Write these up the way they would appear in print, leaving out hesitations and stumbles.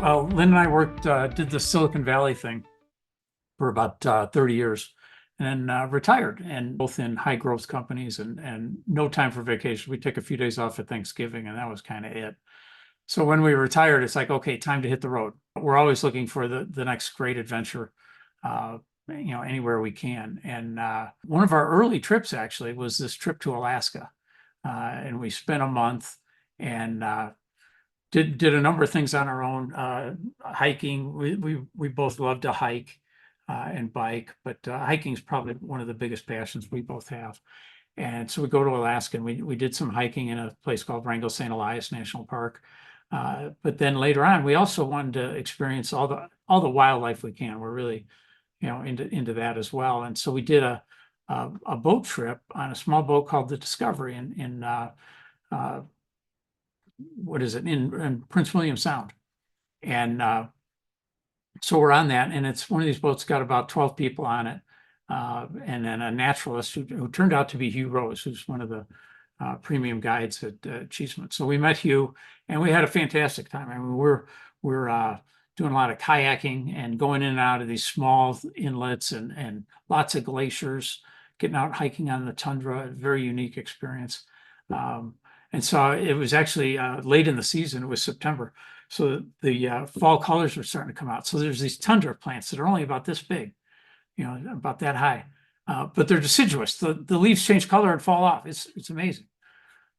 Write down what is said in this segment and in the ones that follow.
Well, Lynn and I did the Silicon Valley thing for about 30 years and then retired, and both in high growth companies and no time for vacation. We took a few days off at Thanksgiving and that was kind of it. So when we retired, it's like, okay, time to hit the road. We're always looking for the next great adventure, uh, anywhere we can. And one of our early trips actually was this trip to Alaska. And we spent a month and did a number of things on our own. Hiking, we both love to hike and bike, but hiking is probably one of the biggest passions we both have. And so we go to Alaska and we did some hiking in a place called Wrangell St. Elias National Park. But then later on, we also wanted to experience all the wildlife we can. We're really, into that as well. And so we did a boat trip on a small boat called the Discovery in what is it, in Prince William Sound. And so we're on that, and it's one of these boats got about 12 people on it. And then a naturalist who turned out to be Hugh Rose, who's one of the premium guides at Cheesemans. So we met Hugh, and we had a fantastic time. I mean, we're doing a lot of kayaking and going in and out of these small inlets and lots of glaciers, getting out hiking on the tundra, a very unique experience. And so it was actually late in the season. It was September. So the fall colors were starting to come out. So there's these tundra plants that are only about this big, about that high. But they're deciduous. The leaves change color and fall off. It's amazing.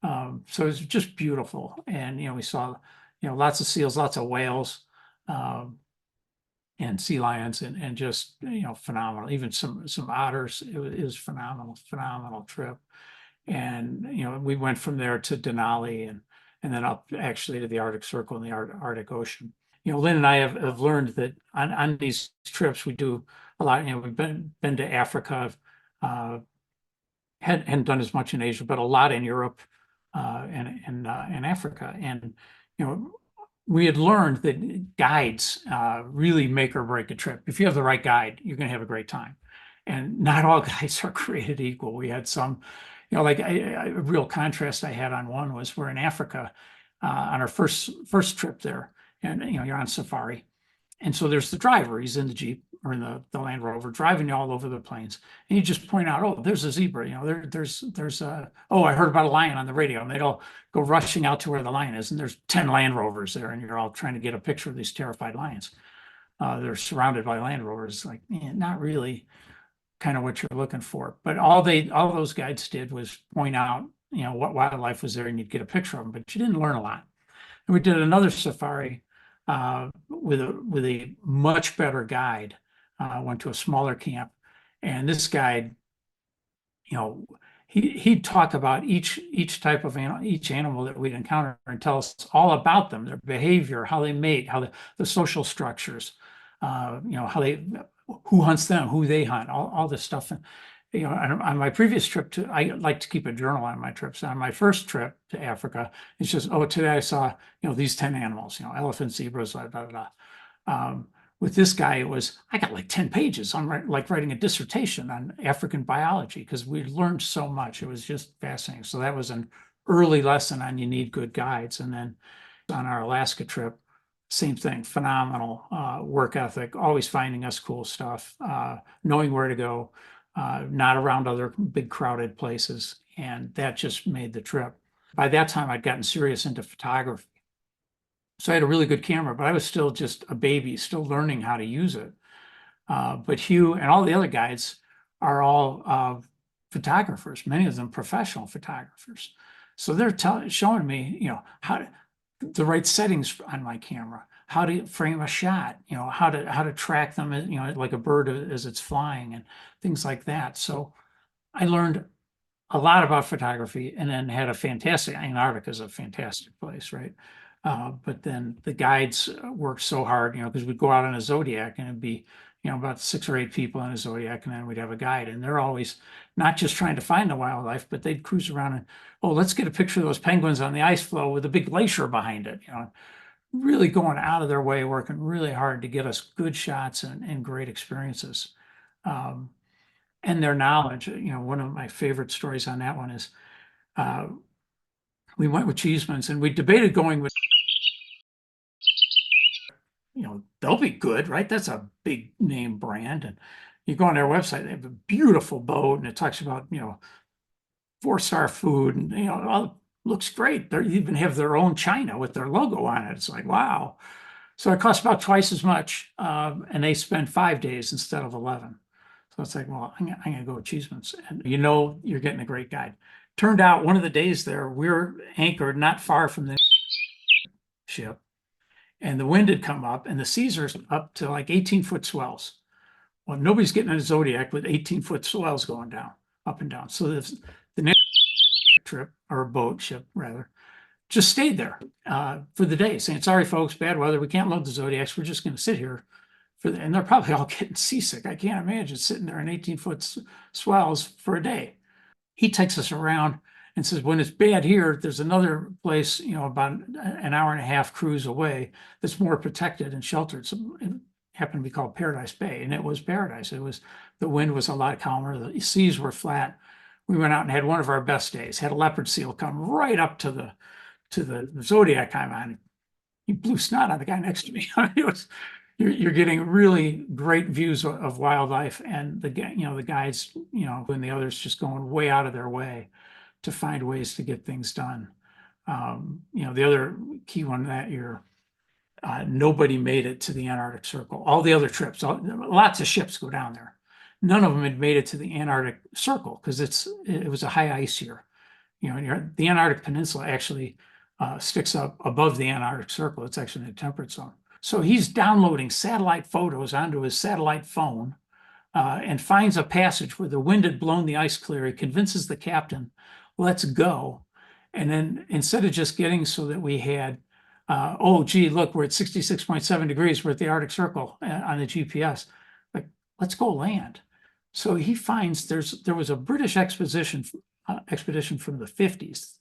So it's just beautiful. And, we saw, lots of seals, lots of whales, and sea lions and just, phenomenal. Even some otters. It was phenomenal trip. And, we went from there to Denali and then up actually to the Arctic Circle and the Arctic Ocean. Lynn and I have learned that on these trips, we do a lot. We've been to Africa, hadn't done as much in Asia, but a lot in Europe and Africa. And, we had learned that guides really make or break a trip. If you have the right guide, you're going to have a great time. And not all guides are created equal. We had some, like a real contrast I had on one was we're in Africa on our first trip there, and you're on safari, and so there's the driver. He's in the Jeep or in the Land Rover, driving you all over the plains, and you just point out, oh, there's a zebra. There's a oh, I heard about a lion on the radio, and they'd all go rushing out to where the lion is, and there's 10 Land Rovers there, and you're all trying to get a picture of these terrified lions. They're surrounded by Land Rovers. Like, man, not really kind of what you're looking for. But all those guides did was point out, what wildlife was there and you'd get a picture of them, but you didn't learn a lot. And we did another safari with a much better guide. Went to a smaller camp, and this guide, he'd talk about each type of animal, each animal that we'd encounter, and tell us all about them, their behavior, how they mate, how the social structures, how they, who hunts them, who they hunt, all this stuff. And, on my previous trip I like to keep a journal on my trips. On my first trip to Africa, it's just, oh, today I saw, these 10 animals, elephants, zebras, blah, blah, blah. With this guy, it was, I got like 10 pages. I'm like writing a dissertation on African biology because we learned so much. It was just fascinating. So that was an early lesson on you need good guides. And then on our Alaska trip, same thing, phenomenal work ethic, always finding us cool stuff, knowing where to go, not around other big crowded places. And that just made the trip. By that time, I'd gotten serious into photography. So I had a really good camera, but I was still just a baby, still learning how to use it. But Hugh and all the other guides are all photographers, many of them professional photographers. So they're showing me, how the right settings on my camera, how to frame a shot, how to track them, like a bird as it's flying and things like that. So I learned a lot about photography, and then had a fantastic, Antarctica is a fantastic place, right? But then the guides worked so hard, because we'd go out on a Zodiac and it'd be, about 6 or 8 people in a Zodiac, and then we'd have a guide, and they're always not just trying to find the wildlife, but they'd cruise around and, oh, let's get a picture of those penguins on the ice floe with a big glacier behind it, really going out of their way, working really hard to get us good shots and great experiences. And their knowledge, one of my favorite stories on that one is we went with Cheesemans and we debated going with they'll be good, right? That's a big name brand. And you go on their website, they have a beautiful boat, and it talks about, 4-star food, and, all looks great. They even have their own china with their logo on it. It's like, wow. So it costs about twice as much, and they spend 5 days instead of 11. So it's like, well, I'm gonna go with Cheesemans, and you're getting a great guide. Turned out one of the days there, we're anchored not far from the ship, and the wind had come up, and the seas are up to like 18-foot swells. Well, nobody's getting on a Zodiac with 18-foot swells going down, up and down. So the next trip, or boat ship rather, just stayed there for the day, saying, sorry, folks, bad weather. We can't load the Zodiacs. We're just going to sit here and they're probably all getting seasick. I can't imagine sitting there in 18-foot swells for a day. He takes us around and says, when it's bad here, there's another place, about an hour and a half cruise away that's more protected and sheltered. So it happened to be called Paradise Bay, and it was paradise. The wind was a lot calmer. The seas were flat. We went out and had one of our best days. Had a leopard seal come right up to the Zodiac I'm on. He blew snot on the guy next to me. You're getting really great views of wildlife, and the guides, and the others just going way out of their way to find ways to get things done. The other key one that year, nobody made it to the Antarctic Circle. All the other trips, lots of ships go down there. None of them had made it to the Antarctic Circle because it was a high ice year. The Antarctic Peninsula actually sticks up above the Antarctic Circle. It's actually in the temperate zone. So he's downloading satellite photos onto his satellite phone and finds a passage where the wind had blown the ice clear. He convinces the captain, let's go. And then instead of just getting so that we had, oh, gee, look, we're at 66.7 degrees. We're at the Arctic Circle on the GPS. Like, let's go land. So he finds there was a British expedition from the 50s.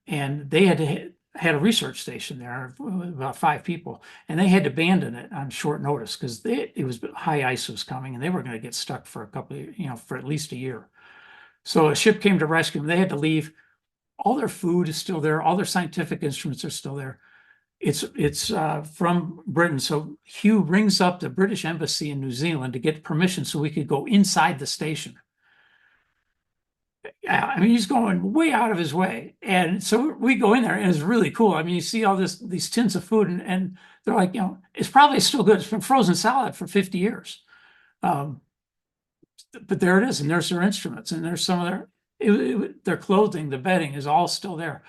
And they had a research station there, about 5 people, and they had to abandon it on short notice because it was high ice was coming, and they were going to get stuck for a couple of, for at least a year. So a ship came to rescue them. They had to leave. All their food is still there. All their scientific instruments are still there. It's from Britain. So Hugh rings up the British Embassy in New Zealand to get permission so we could go inside the station. I mean, he's going way out of his way. And so we go in there, and it's really cool. I mean, you see all these tins of food, and they're like, it's probably still good. It's been frozen solid for 50 years. But there it is, and there's their instruments, and there's some of their clothing, the bedding is all still there.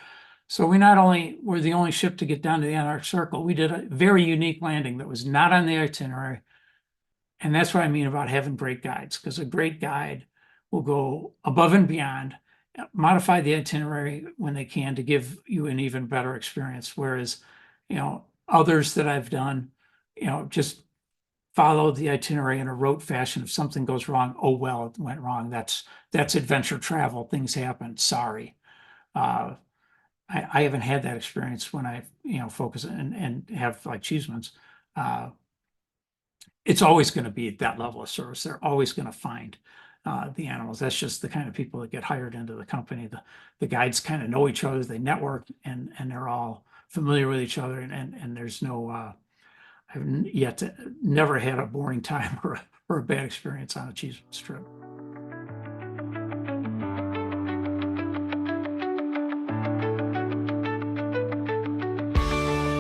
So we not only were the only ship to get down to the Antarctic Circle, we did a very unique landing that was not on the itinerary. And that's what I mean about having great guides, because a great guide will go above and beyond, modify the itinerary when they can to give you an even better experience. Whereas, others that I've done, just follow the itinerary in a rote fashion. If something goes wrong, oh, well, it went wrong. That's adventure travel. Things happen. Sorry. I haven't had that experience when I, focus and have like Cheesemans. It's always going to be at that level of service. They're always going to find the animals. That's just the kind of people that get hired into the company. The guides kind of know each other. They network, and they're all familiar with each other. And there's no, I've never had a boring time or a bad experience on a Cheesemans trip.